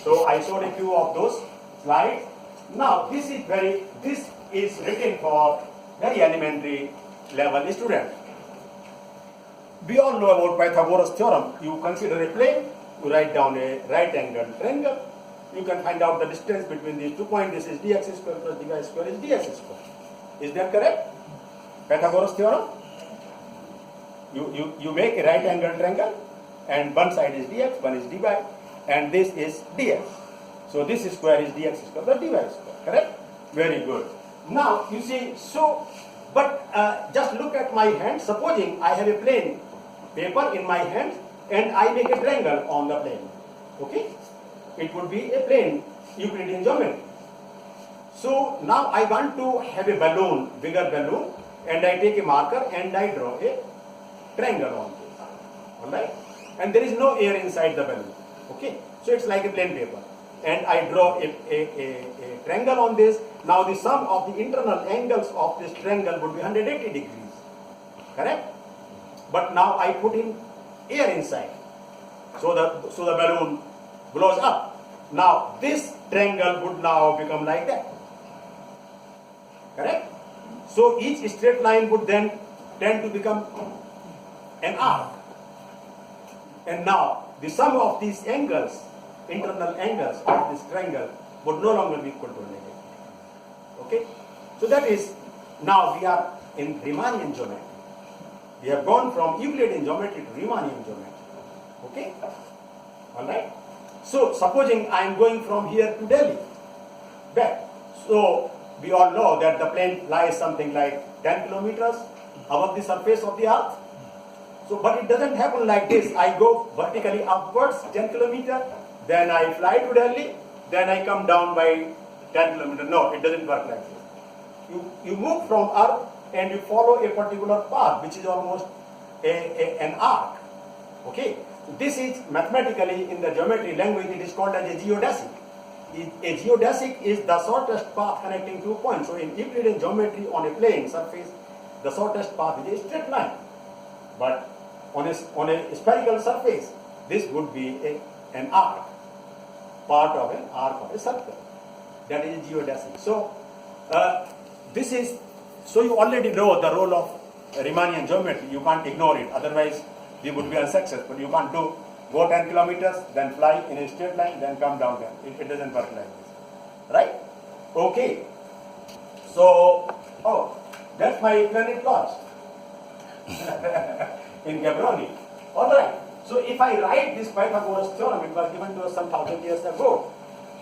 So I showed a few of those slides. Now this is written for very elementary level student. We all know about Pythagoras theorem. You consider a plane, you write down a right angle triangle. You can find out the distance between these 2 points. This is dx square plus dy square is dx square. Is that correct? Pythagoras theorem. You make a right angle triangle, and one side is dx, one is dy, and this is dx. So this square is dx square plus dy square. Correct? Very good. Now you see, but just look at my hand. Supposing I have a plane paper in my hand and I make a triangle on the plane. Okay? It would be a plane Euclidean geometry. So now I want to have a balloon, bigger balloon, and I take a marker and I draw a triangle on this. Alright? And there is no air inside the balloon. Okay? So it's like a plain paper. And I draw a triangle on this. Now the sum of the internal angles of this triangle would be 180 degrees. Correct? But now I put in air inside. So the balloon blows up. Now this triangle would now become like that. Correct? So each straight line would then tend to become an arc. And now the sum of these angles, internal angles of this triangle, would no longer be equal to negative. Okay? So that is, now we are in Riemannian geometry. We have gone from Euclidean geometry to Riemannian geometry. Okay? Alright? So supposing I am going from here to Delhi, back. So we all know that the plane lies something like 10 kilometers above the surface of the earth. So, but it doesn't happen like this. I go vertically upwards 10 kilometers, then I fly to Delhi, then I come down by 10 kilometers. No, it doesn't work like this. You move from earth and you follow a particular path, which is almost an arc. Okay? This is mathematically, in the geometry language, it is called as a geodesic. A geodesic is the shortest path connecting two points. So in Euclidean geometry, on a plane surface, the shortest path is a straight line. But on a spherical surface, this would be an arc, part of an arc of a circle. That is geodesic. So so you already know the role of Riemannian geometry. You can't ignore it. Otherwise, we would be unsuccessful. You can't go 10 kilometers, then fly in a straight line, then come down there. It doesn't work like this. Right? Okay. So, that's my planet lost in Gaborone. Alright. So if I write this Pythagoras theorem, it was given to us some 1,000 years ago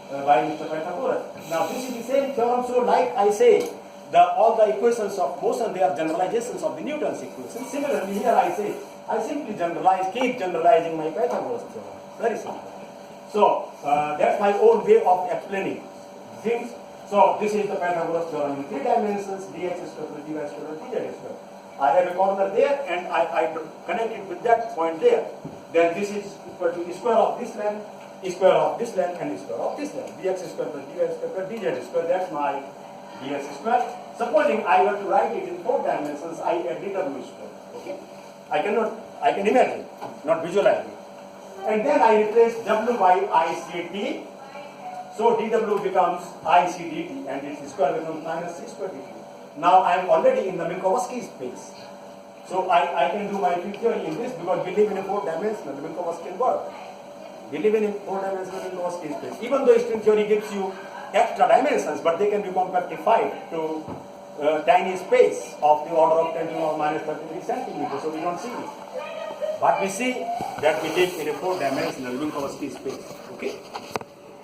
by Mr. Pythagoras. Now this is the same theorem, so like I say, all the equations of motion, they are generalizations of the Newton's equation. Similarly here I say, I simply keep generalizing my Pythagoras theorem. Very simple. So that's my own way of explaining things. So this is the Pythagoras theorem in 3 dimensions, dx square plus dy square plus dz square. I have a corner there and I connect it with that point there. Then this is equal to the square of this length, square of this length, and square of this length. Dx square plus dy square plus dz square. That's my dx square. Supposing I were to write it in 4 dimensions, I add dw square. Okay? I can imagine, not visualize it. And then I replace w by ICT. So dw becomes ICDT and its square becomes minus 6 square dt. Now I am already in the Minkowski space. So I can do my field theory in this because we live in a 4-dimensional Minkowskian world. We live in a 4-dimensional Minkowski space. Even though string theory gives you extra dimensions, but they can be compactified to tiny space of the order of 10 to the power minus 33 centimeters. So we don't see it. But we see that we live in a 4-dimensional Minkowski space. Okay?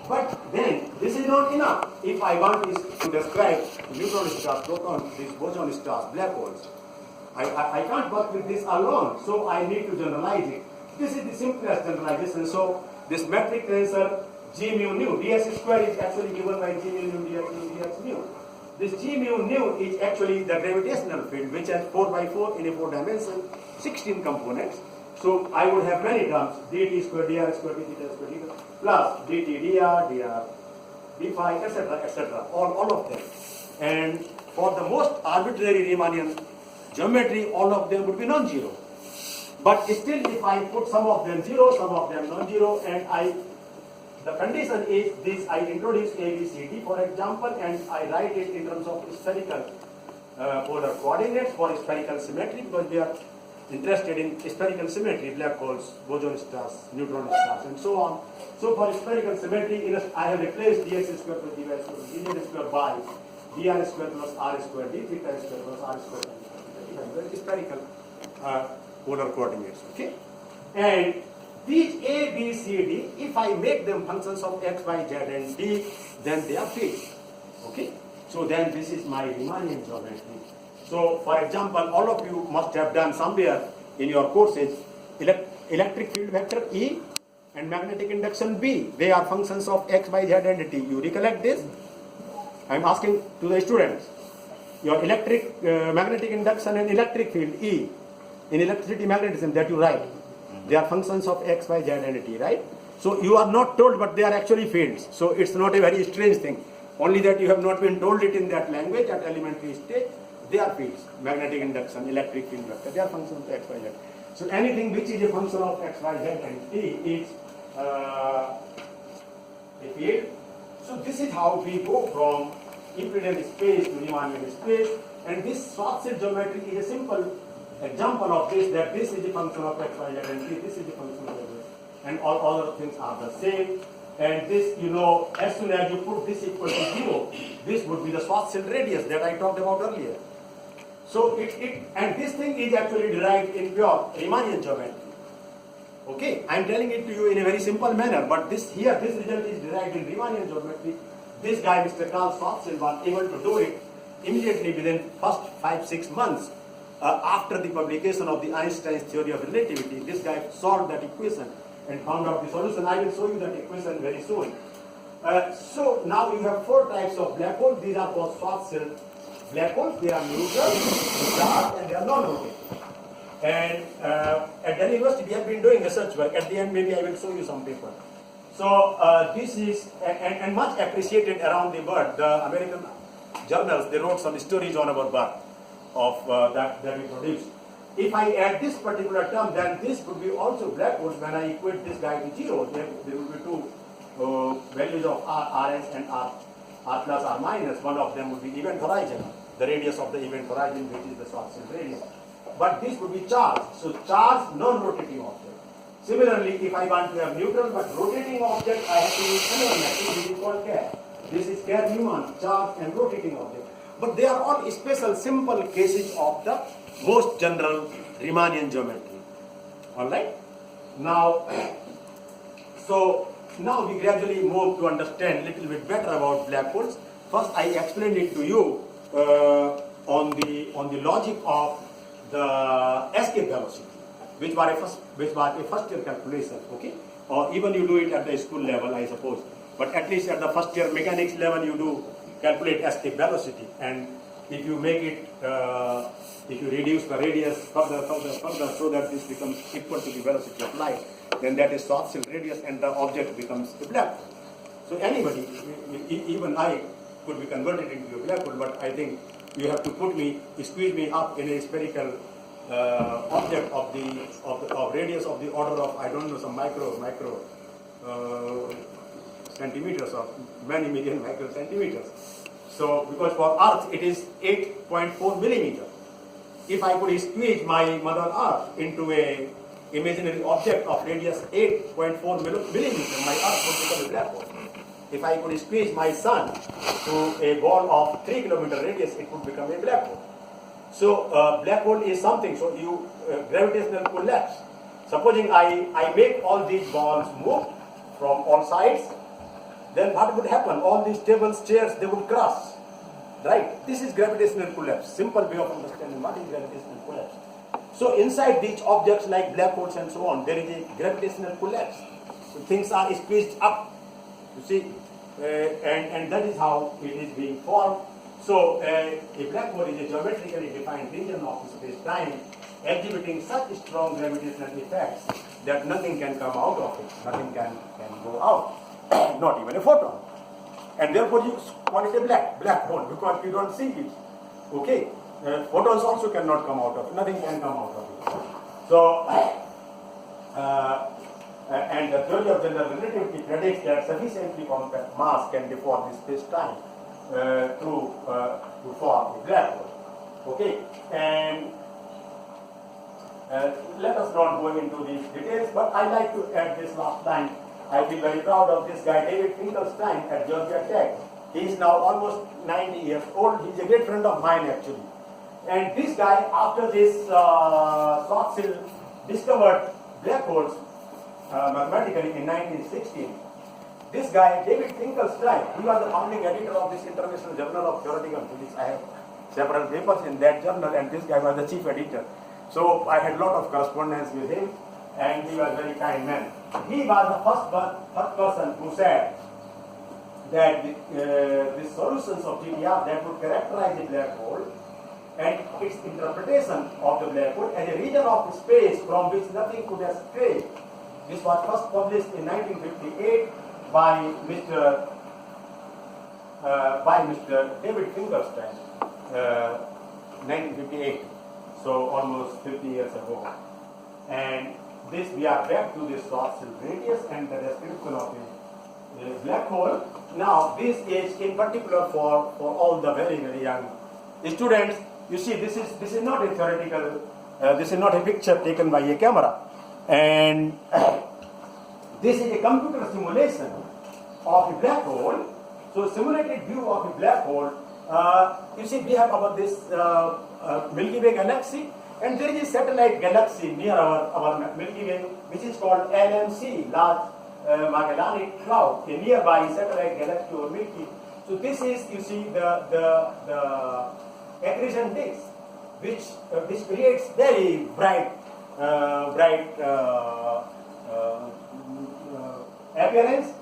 But then, this is not enough. If I want to describe neutron stars, protons, these boson stars, black holes, I can't work with this alone. So I need to generalize it. This is the simplest generalization. So this metric tensor G mu nu, ds square is actually given by G mu nu dx mu. This G mu nu is actually the gravitational field, which has 4 by 4 in a 4-dimension, 16 components. So I would have many terms, dt square, dr square, dθ square, dθ, plus dt, dr, dr, d phi, etc., all of them. And for the most arbitrary Riemannian geometry, all of them would be non-zero. But still, if I put some of them zero, some of them non-zero, and I the condition is this: I introduce ABCD, for example, and I write it in terms of spherical polar coordinates for spherical symmetry, because we are interested in spherical symmetry, black holes, boson stars, neutron stars, and so on. So for spherical symmetry, I have replaced dx square plus dy square dz square by dr square plus r square d theta square plus r square. Spherical polar coordinates. Okay, and these A, B, C, D, if I make them functions of x, y, z, and d, then they are fields. Okay, so then this is my Riemannian geometry. So, for example, all of you must have done somewhere in your courses electric field vector E and magnetic induction B. They are functions of x, y, z, and t. You recollect this? I am asking to the students. Your electric magnetic induction and electric field E in electricity magnetism that you write. They are functions of x, y, z, and t, right? So you are not told, but they are actually fields. So it's not a very strange thing. Only that you have not been told it in that language at elementary stage. They are fields. Magnetic induction, electric field vector. They are functions of x, y, z. So anything which is a function of x, y, z, and t is a field. So this is how we go from Euclidean space to Riemannian space. And this Schwarzschild geometry is a simple example of this, that this is a function of x, y, z, and t, this is a function of this, and all other things are the same. And this, you know, as soon as you put this equal to 0, this would be the Schwarzschild radius that I talked about earlier. So and this thing is actually derived in pure Riemannian geometry. Okay, I am telling it to you in a very simple manner, but this result is derived in Riemannian geometry. This guy, Mr. Karl Schwarzschild, was able to do it immediately within first 5-6 months. After the publication of the Einstein's theory of relativity. This guy solved that equation and found out the solution. I will show you that equation very soon. So now you have 4 types of black holes. These are called Schwarzschild black holes. They are neutral, charged, and they are non-rotating. And at Delhi University we have been doing research work. At the end maybe I will show you some paper. So this is, and much appreciated around the world. The American journals, they wrote some stories on our work of that we produced. If I add this particular term, then this would be also black holes. When I equate this guy to 0, there will be 2 values of r, rs and r plus, r minus. One of them would be event horizon, the radius of the event horizon, which is the Schwarzschild radius. But this would be charged. So charged non-rotating object. Similarly, if I want to have neutral but rotating object, I have to use another method which is called Kerr. This is Kerr-Newman, charged and rotating object. But they are all special, simple cases of the most general Riemannian geometry. Alright? Now, so now we gradually move to understand a little bit better about black holes. First, I explained it to you on the logic of the escape velocity, which was a first year calculation, okay? Or even you do it at the school level, I suppose. But at least at the first year mechanics level, you do calculate escape velocity, and if you make it, if you reduce the radius further, so that this becomes equal to the velocity of light, then that is Schwarzschild radius, and the object becomes a black hole. So anybody, even I, could be converted into a black hole, but I think you have to squeeze me up in a spherical object of radius of the order of, I don't know, some micro centimeters or many million microcentimeters. So, because for Earth it is 8.4 millimeter. If I could squeeze my Mother Earth into a imaginary object of radius 8.4 millimeter, my Earth would become a black hole. If I could squeeze my Sun to a ball of 3 kilometer radius, it would become a black hole. So, black hole is something. So, you gravitational collapse. Supposing I make all these balls move from all sides, then what would happen? All these tables, chairs, they would crash. Right? This is gravitational collapse. Simple way of understanding what is gravitational collapse. So inside these objects like black holes and so on, there is a gravitational collapse. So things are squeezed up. You see? And that is how it is being formed. So a black hole is a geometrically defined region of space-time exhibiting such strong gravitational effects that nothing can come out of it. Nothing can go out. Not even a photon. And therefore you call it a black hole because you don't see it. Okay? Photons also cannot come out of it. Nothing can come out of it. So, and the theory of general relativity predicts that sufficiently compact mass can deform the space-time to form a black hole. Okay, and let us not go into these details, but I like to add this last line. I feel very proud of this guy, David Finkelstein at Georgia Tech. He is now almost 90 years old. He's a great friend of mine, actually. And this guy, after this Schwarzschild discovered black holes mathematically in 1916, this guy, David Finkelstein, he was the founding editor of this International Journal of Theoretical Physics. I have several papers in that journal, and this guy was the chief editor. So I had a lot of correspondence with him, and he was a very kind man. He was the first person who said that the solutions of GTR that would characterize the black hole and its interpretation of the black hole as a region of space from which nothing could escape. This was first published in 1958 by Mr. David Finkelstein, 1958. So almost 50 years ago. And this, we are back to this Schwarzschild radius and the description of the black hole. Now, this is in particular for all the very, very young students. You see, this is not a theoretical, this is not a picture taken by a camera. And this is a computer simulation of a black hole. So, simulated view of a black hole. You see, we have about this Milky Way galaxy, and there is a satellite galaxy near our Milky Way, which is called LMC, Large Magellanic Cloud, a nearby satellite galaxy or Milky. So this is, you see, the accretion disk, which creates very bright appearance.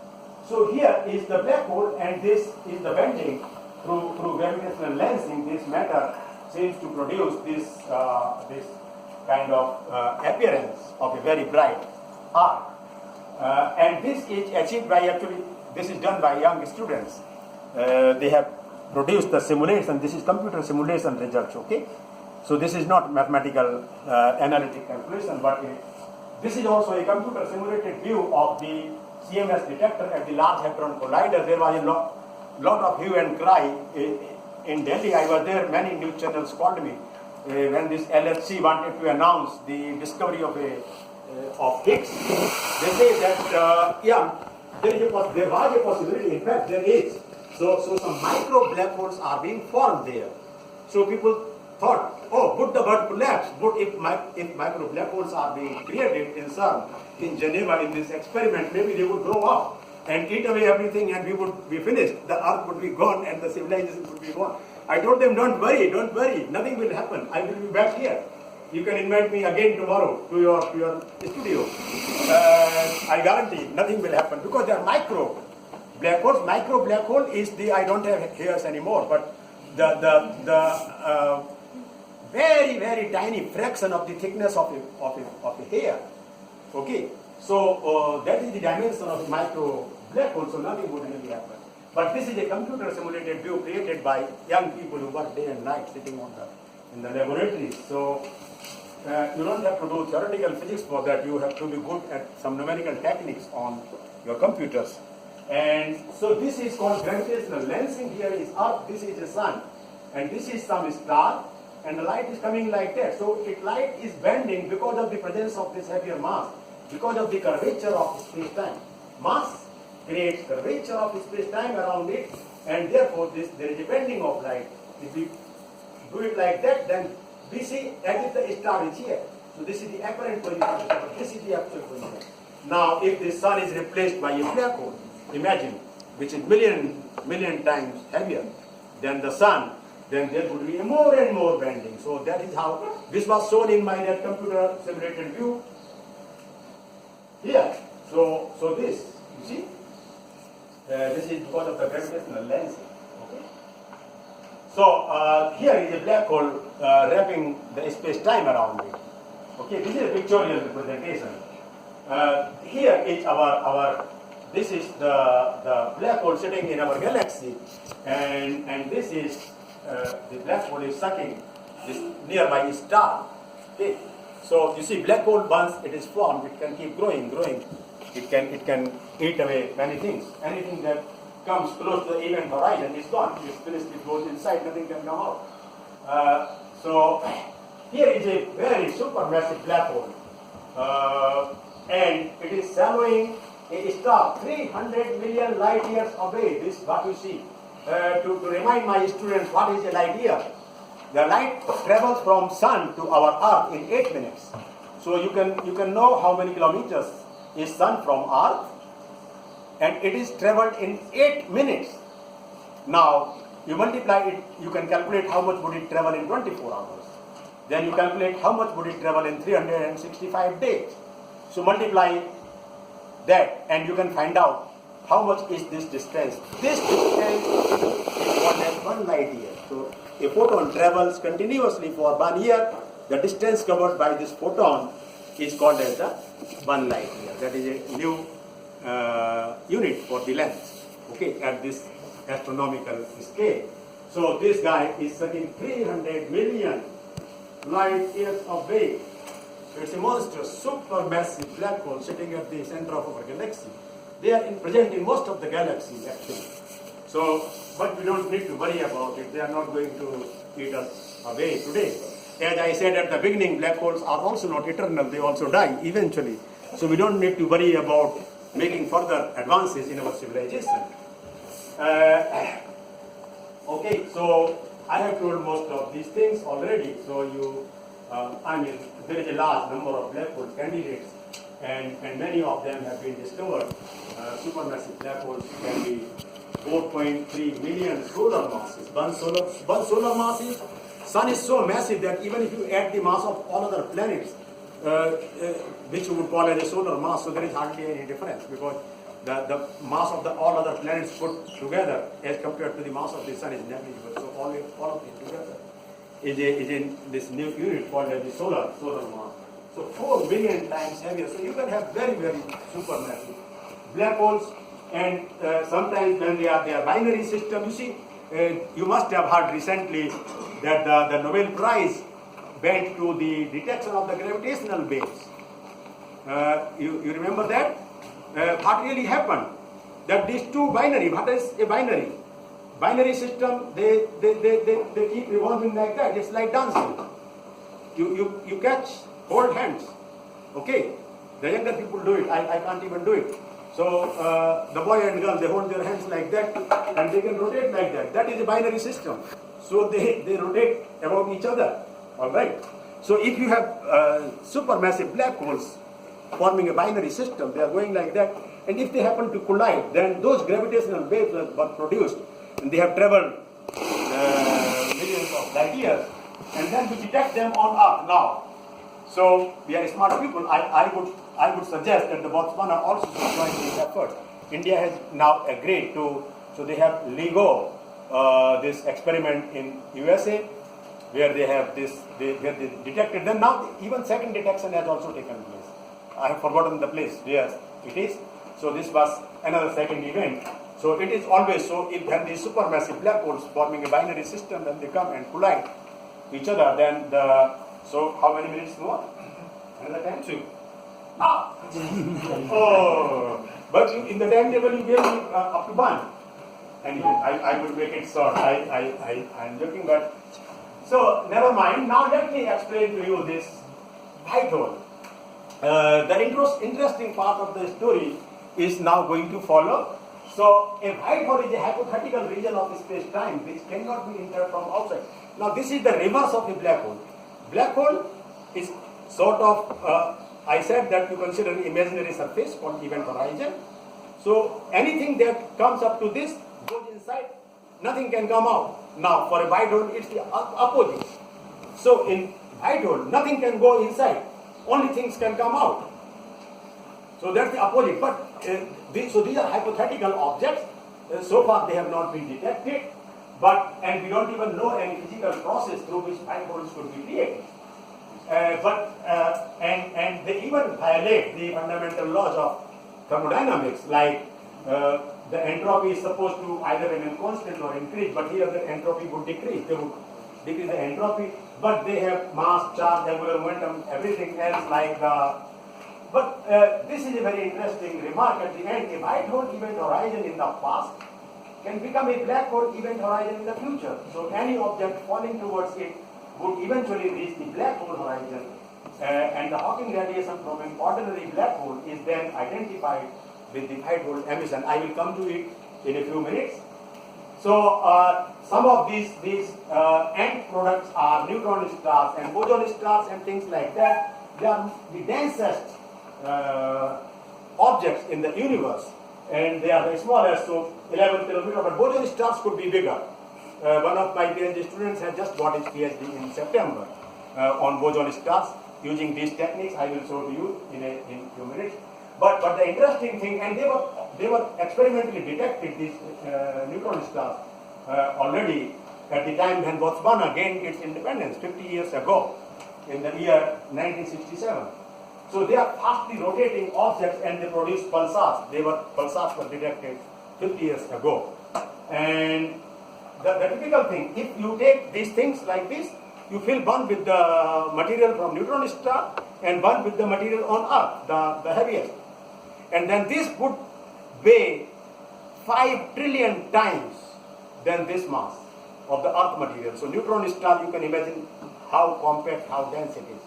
So here is the black hole, and this is the bending through gravitational lensing. This matter seems to produce this kind of appearance of a very bright arc. And this is achieved by, actually, this is done by young students. They have produced the simulation. This is computer simulation results, okay? So this is not mathematical analytic calculation, but this is also a computer simulated view of the CMS detector at the Large Hadron Collider. There was a lot of hue and cry in Delhi. I was there. Many news channels called me when this LHC wanted to announce the discovery of Higgs. They say that there was a possibility. In fact, there is. So some micro black holes are being formed there. So people thought, oh, would the world collapse? But if micro black holes are being created in CERN, in Geneva, in this experiment, maybe they would grow up and eat away everything, and we would be finished. The earth would be gone and the civilization would be gone. I told them, don't worry, nothing will happen. I will be back here. You can invite me again tomorrow to your studio. I guarantee nothing will happen, because they are micro black holes. Micro black hole is I don't have hairs anymore, but the very, very tiny fraction of the thickness of a hair. Okay, so that is the dimension of micro black hole, so nothing would really happen. But this is a computer simulated view created by young people who work day and night sitting in the laboratories. So you don't have to do theoretical physics for that. You have to be good at some numerical techniques on your computers. And so this is called gravitational lensing. Here is Earth, this is the sun, and this is some star, and the light is coming like that. So light is bending because of the presence of this heavier mass, because of the curvature of space-time. Mass creates curvature of space-time around it, and therefore there is a bending of light. If we do it like that, then we see as if the star is here. So this is the apparent position, but this is the actual position. Now, if the sun is replaced by a black hole, imagine, which is million times heavier than the sun, then there would be more and more bending. So that is how this was shown in my computer simulated view here. So this, you see, this is because of the gravitational lensing. Okay. So here is a black hole wrapping the space-time around it. Okay, this is a pictorial representation. Here is this is the black hole sitting in our galaxy, and this is the black hole is sucking this nearby star. Okay, so you see, black hole, once it is formed, it can keep growing it can eat away many things. Anything that comes close to the event horizon is gone. It's finished, it goes inside, nothing can come out. So here is a very supermassive black hole. And it is swallowing a star 300 million light years away. This is what you see. To remind my students what is a light year. The light travels from sun to our earth in 8 minutes. So you can know how many kilometers is sun from earth, and it is traveled in 8 minutes. Now you multiply it, you can calculate how much would it travel in 24 hours. Then you calculate how much would it travel in 365 days. So multiply that and you can find out how much is this distance. This distance is called as 1 light year. So a photon travels continuously for 1 year. The distance covered by this photon is called as the 1 light year. That is a new unit for the length, okay, at this astronomical scale. So this guy is sitting 300 million light years away. So it's a monstrous, supermassive black hole sitting at the center of our galaxy. They are present in most of the galaxies actually. So, but we don't need to worry about it. They are not going to eat us away today. As I said at the beginning, black holes are also not eternal. They also die eventually. So we don't need to worry about making further advances in our civilization. Okay, so I have told most of these things already. So you, there is a large number of black hole candidates, and many of them have been discovered. Supermassive black holes can be 4.3 million solar masses. One solar mass is, sun is so massive that even if you add the mass of all other planets, which you would call as a solar mass, so there is hardly any difference, because the mass of all other planets put together as compared to the mass of the sun is negligible. So all of it together is in this new unit called as the solar mass. So 4 billion times heavier. So you can have very, very supermassive black holes, and sometimes when they are binary system, you see, you must have heard recently that the Nobel Prize went to the detection of the gravitational waves. You remember that? What really happened? That these two binary, what is a binary? Binary system, they keep revolving like that. It's like dancing. You catch, hold hands. Okay? The younger people do it. I can't even do it. So the boy and girl, they hold their hands like that and they can rotate like that. That is a binary system. So they rotate about each other. Alright? So if you have supermassive black holes forming a binary system, they are going like that, and if they happen to collide, then those gravitational waves were produced, and they have traveled millions of light years, and then we detect them on Earth now. So we are smart people. I would suggest that the Botswana also should join this effort. India has now agreed to, so they have LIGO, this experiment in USA, where they have this, where they detected them. Now even second detection has also taken place. I have forgotten the place where it is. So this was another second event. So it is always so. If when these supermassive black holes forming a binary system, then they come and collide each other, then so how many minutes more? Another time? 2. Oh, but in the timetable you gave me up to 1. Anyway, I would make it short. I'm joking, but so never mind. Now let me explain to you this white hole. The interesting part of the story is now going to follow. So a white hole is a hypothetical region of space-time which cannot be entered from outside. Now this is the reverse of a black hole. Black hole is sort of, I said that you consider an imaginary surface called event horizon. So anything that comes up to this goes inside, nothing can come out. Now for a white hole it's the opposite. So in white hole nothing can go inside, only things can come out. So that's the opposite. But so these are hypothetical objects. So far they have not been detected. And we don't even know any physical process through which white holes could be created. And they even violate the fundamental laws of thermodynamics, like the entropy is supposed to either remain constant or increase, but here the entropy would decrease. They would decrease the entropy, but they have mass, charge, angular momentum, everything else like the But this is a very interesting remark at the end. A white hole event horizon in the past can become a black hole event horizon in the future. So any object falling towards it would eventually reach the black hole horizon. And the Hawking radiation from an ordinary black hole is then identified with the white hole emission. I will come to it in a few minutes. So some of these end products are neutron stars and boson stars and things like that. They are the densest objects in the universe, and they are the smallest, so 11 kilometers. But boson stars could be bigger. One of my PhD students had just got his PhD in September on boson stars using these techniques. I will show to you in a few minutes. But the interesting thing, and they were experimentally detected these neutron stars already at the time when Botswana gained its independence 50 years ago in the year 1967. So they are fastly rotating objects and they produce pulsars. Pulsars were detected 50 years ago. And the typical thing, if you take these things like this, you fill one with the material from neutron star and one with the material on Earth, the heaviest. And then this would weigh 5 trillion times than this mass of the Earth material. So neutron star, you can imagine how compact, how dense it is.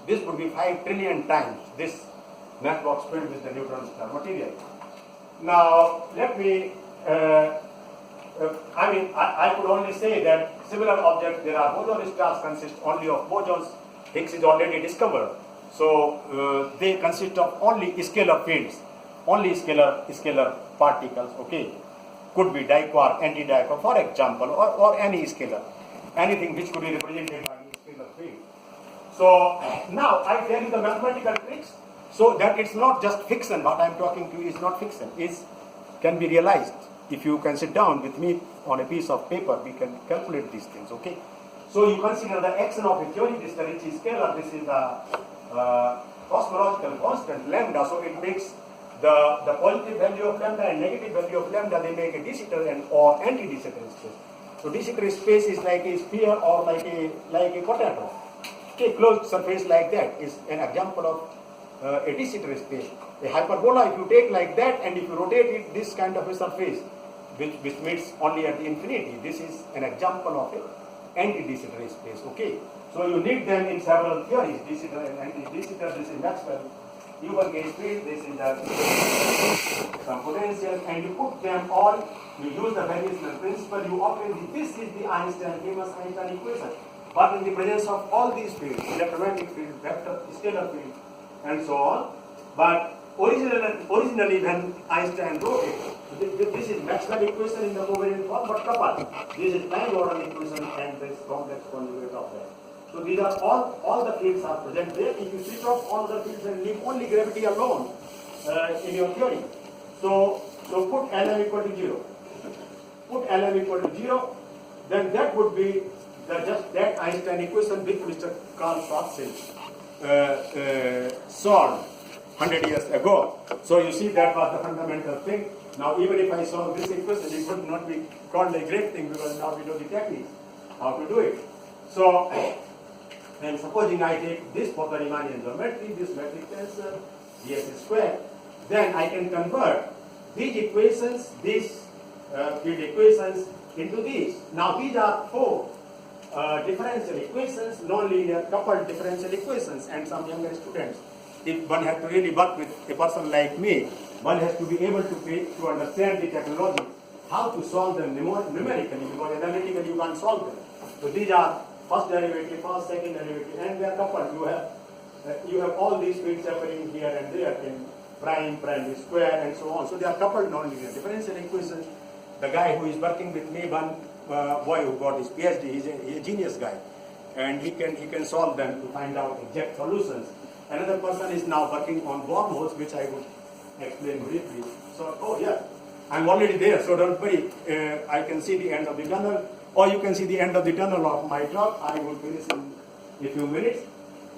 This would be 5 trillion times this matchbox filled with the neutron star material. Now, let me, I could only say that similar objects, there are boson stars consist only of bosons. Higgs is already discovered. So, they consist of only scalar fields, only scalar particles, okay. Could be diquark, anti-diquark, for example, or any scalar, anything which could be represented by a scalar field. So now I tell you the mathematical tricks, so that it's not just fiction. What I'm talking to you is not fiction. Can be realized. If you can sit down with me on a piece of paper, we can calculate these things. Okay. So you consider the action of a theory. This is the Ricci scalar. This is the cosmological constant lambda. So it makes the positive value of lambda and negative value of lambda. They make a de Sitter and or anti-de Sitter space. So de Sitter space is like a sphere or like a potato. A closed surface like that is an example of a de Sitter space. A hyperbola, if you take like that and if you rotate it, this kind of a surface, which meets only at the infinity, this is an example of a anti-de Sitter space. Okay, so you need them in several theories. De Sitter and anti-de Sitter. This is Maxwell Huber gauge field. This is some potential, and you put them all. You use the variational principle. You obtain this is the famous Einstein equation. But in the presence of all these fields, electromagnetic field, vector, scalar field, and so on. But originally when Einstein wrote it, this is Maxwell equation in the covariant form, but coupled. This is time-Gordon equation and this complex conjugate of that. So these are all the fields are present there. If you switch off all the fields and leave only gravity alone in your theory, so put Lm equal to 0. Put Lm equal to 0, then that would be just that Einstein equation which Mr. Karl Schwarzschild solved 100 years ago. So you see that was the fundamental thing. Now even if I solve this equation, it would not be called a great thing because now we know the techniques, how to do it. So, and supposing I take this for the Riemannian geometry, this metric tensor, ds square, then I can convert these equations, these field equations into these. Now these are 4 differential equations, non-linear coupled differential equations, and some younger students, if one has to really work with a person like me, one has to be able to understand the technology, how to solve them numerically, because analytically you can't solve them. So these are first derivative, first, second derivative, and they are coupled. You have all these fields appearing here and there in prime, square, and so on. So they are coupled non-linear differential equations. The guy who is working with me, one boy who got his PhD, he's a genius guy, and he can solve them to find out exact solutions. Another person is now working on wormholes, which I would explain briefly. So, oh yeah, I'm already there, so don't worry. I can see the end of the tunnel, or you can see the end of the tunnel of my talk. I will finish in a few minutes.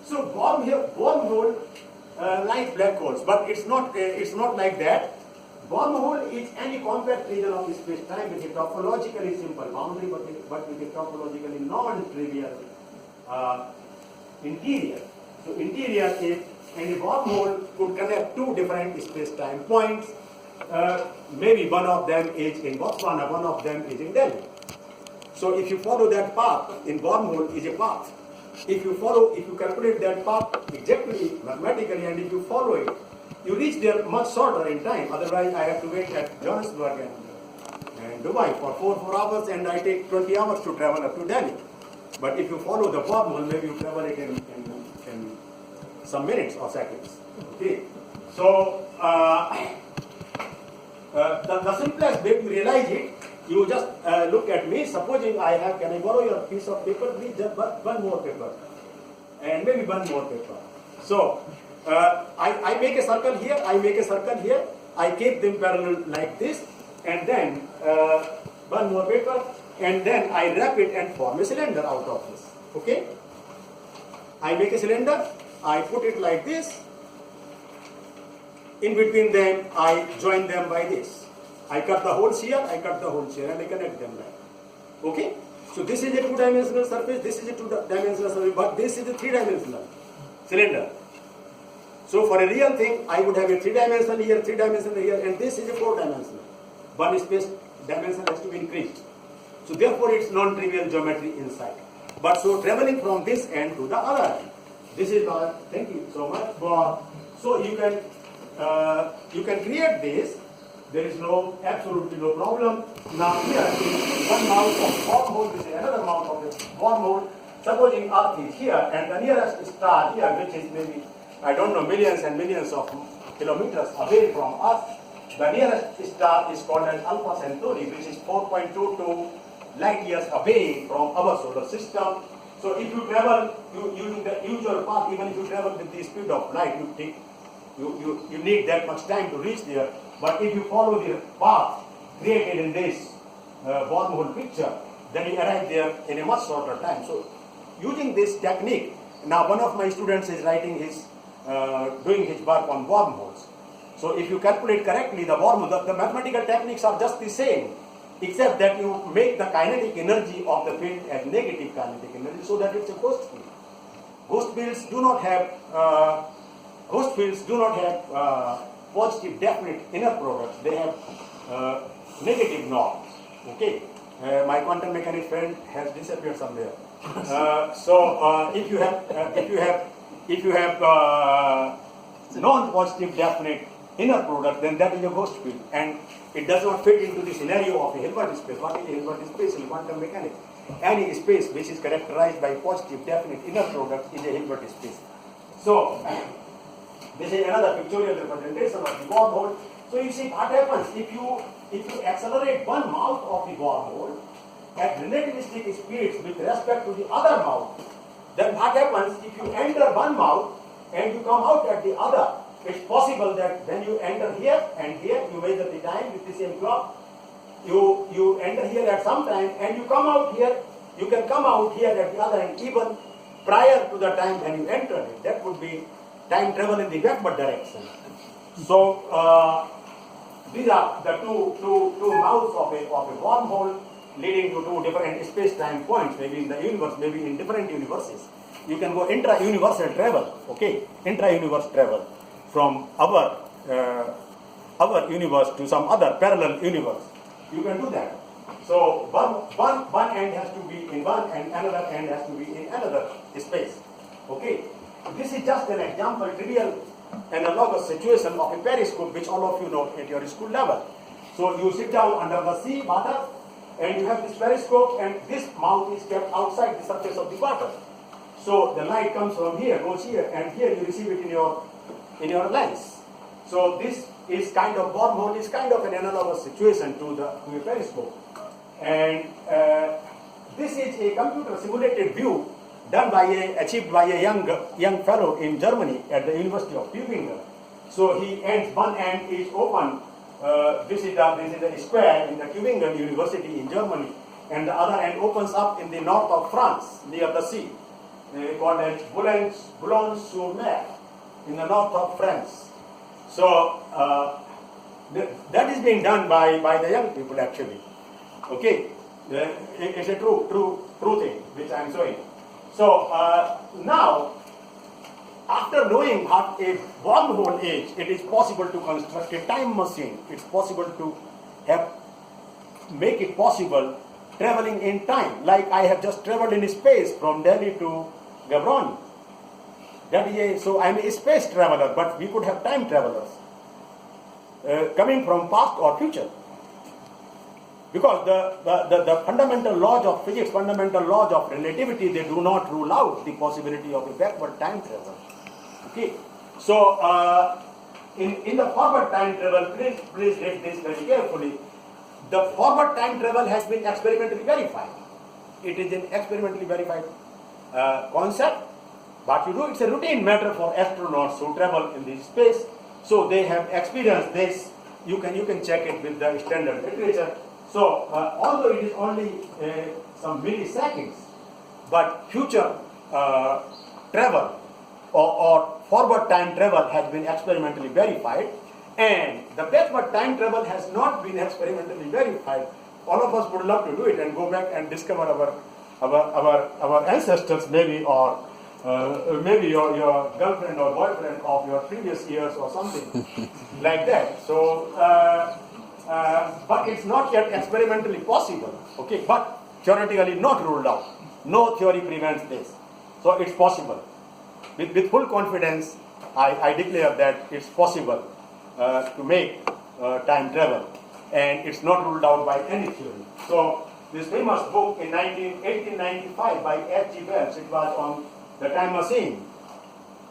So, wormhole like black holes, but it's not like that. Wormhole is any compact region of space-time with a topologically simple boundary, but with a topologically non-trivial interior. So interior is and a wormhole could connect two different space-time points. Maybe one of them is in Botswana, one of them is in Delhi. So if you follow that path, in wormhole is a path. If you calculate that path exactly mathematically, and if you follow it, you reach there much shorter in time. Otherwise, I have to wait at Johannesburg and Dubai for 4 hours, and I take 20 hours to travel up to Delhi. But if you follow the wormhole, maybe you travel it in some minutes or seconds. Okay. So the simplest way to realize it, you just look at me. Supposing I have, can I borrow your piece of paper, please? Just one more paper, and maybe one more paper. So I make a circle here. I make a circle here. I keep them parallel like this, and then one more paper, and then I wrap it and form a cylinder out of this. Okay. I make a cylinder. I put it like this. In between them, I join them by this. I cut the holes here, and I connect them like. Okay? So this is a two-dimensional surface, this is a two-dimensional surface, but this is a three-dimensional cylinder. So for a real thing, I would have a three-dimensional here, and this is a four-dimensional. One space dimension has to be increased. So therefore, it's non-trivial geometry inside. But so traveling from this end to the other end. This is our, thank you so much for, so you can create this. There is absolutely no problem. Now here is one mouth of wormhole, this is another mouth of the wormhole. Supposing Earth is here and the nearest star here, which is maybe, I don't know, millions and millions of kilometers away from us, the nearest star is called as Alpha Centauri, which is 4.22 light years away from our solar system. So if you travel using the usual path, even if you travel with the speed of light, you need that much time to reach there. But if you follow the path created in this wormhole picture, then you arrive there in a much shorter time. So using this technique, now one of my students is doing his work on wormholes. So if you calculate correctly the wormhole, the mathematical techniques are just the same, except that you make the kinetic energy of the field as negative kinetic energy, so that it's a ghost field. Ghost fields do not have positive definite inner products. They have negative norms. Okay, my quantum mechanics friend has disappeared somewhere. So if you have non-positive definite inner product, then that is a ghost field, and it does not fit into the scenario of a Hilbert space. What is a Hilbert space in quantum mechanics? Any space which is characterized by positive definite inner product is a Hilbert space. So this is another pictorial representation of the wormhole. So you see what happens if you accelerate one mouth of the wormhole at relativistic speeds with respect to the other mouth. Then what happens if you enter one mouth and you come out at the other? It's possible that when you enter here and here, you measure the time with the same clock. You enter here at some time and you come out here. You can come out here at the other end even prior to the time when you entered it. That would be time travel in the backward direction. So these are the two mouths of a wormhole leading to two different space-time points, maybe in the universe, maybe in different universes. You can go intra-universal travel, okay, intra-universe travel from our universe to some other parallel universe. You can do that. So one end has to be in one and another end has to be in another space. Okay. This is just an example, trivial analogous situation of a periscope, which all of you know at your school level. So you sit down under the sea water and you have this periscope, and this mouth is kept outside the surface of the water. So the light comes from here, goes here, and here you receive it in your lens. So this is kind of wormhole, is kind of an analogous situation to a periscope. And this is a computer simulated view achieved by a young fellow in Germany at the University of Tübingen. So one end is open. This is a square in the Tübingen University in Germany, and the other end opens up in the north of France near the sea, called as Boulogne-sur-Mer, in the north of France. So that is being done by the young people actually. Okay, it's a true thing which I am showing. So now after knowing what a wormhole is, it is possible to construct a time machine. It's possible to make it possible traveling in time, like I have just traveled in space from Delhi to Gaborone. So I'm a space traveler, but we could have time travelers coming from past or future. Because the fundamental laws of physics, fundamental laws of relativity, they do not rule out the possibility of a backward time travel. Okay, so in the forward time travel, please read this very carefully. The forward time travel has been experimentally verified. It is an experimentally verified concept. What you do, it's a routine matter for astronauts who travel in this space. So they have experienced this. You can check it with the standard literature. So although it is only some milliseconds, but future travel or forward time travel has been experimentally verified, and the backward time travel has not been experimentally verified. All of us would love to do it and go back and discover our ancestors, maybe, or maybe your girlfriend or boyfriend of your previous years or something like that. So, but it's not yet experimentally possible. Okay, but theoretically not ruled out. No theory prevents this. So it's possible. With full confidence, I declare that it's possible to make time travel, and it's not ruled out by any theory. So this famous book in 1895 by H.G. Wells, it was on the time machine.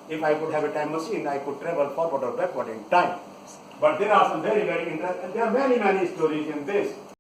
If I could have a time machine, I could travel forward or backward in time. But there are some very, very interesting, there are many, many stories in this.